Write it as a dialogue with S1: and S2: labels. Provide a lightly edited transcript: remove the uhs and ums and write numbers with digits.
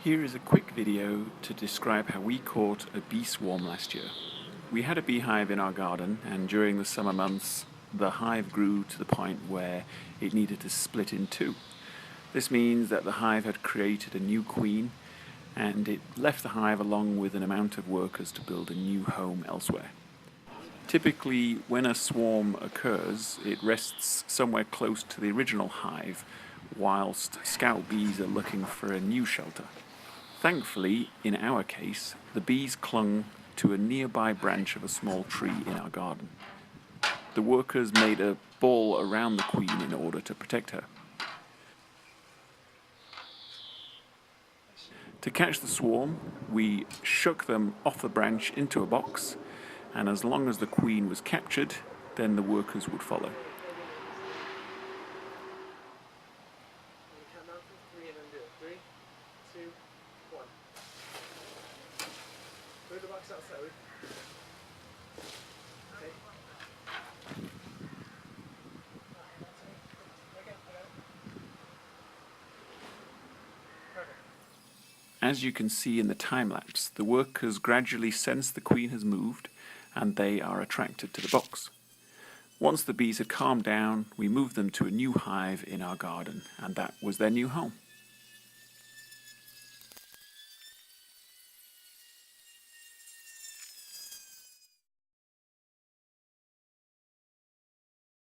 S1: Here is a quick video to describe how we caught a bee swarm last year. We had a beehive in our garden, and during the summer months the hive grew to the point where it needed to split in two. This means that the hive had created a new queen, and it left the hive along with an amount of workers to build a new home elsewhere. Typically, when a swarm occurs, it rests somewhere close to the original hive, whilst scout bees are looking for a new shelter. Thankfully, in our case, the bees clung to a nearby branch of a small tree in our garden. The workers made a ball around the queen in order to protect her. To catch the swarm, we shook them off the branch into a box, and as long as the queen was captured, then the workers would follow.
S2: Count down from 3 and then do it. 3, 2, 1. Move the box outside. Okay. Perfect.
S1: As you can see in the time-lapse, the workers gradually sense the queen has moved, and they are attracted to the box. Once the bees had calmed down, we moved them to a new hive in our garden, and that was their new home.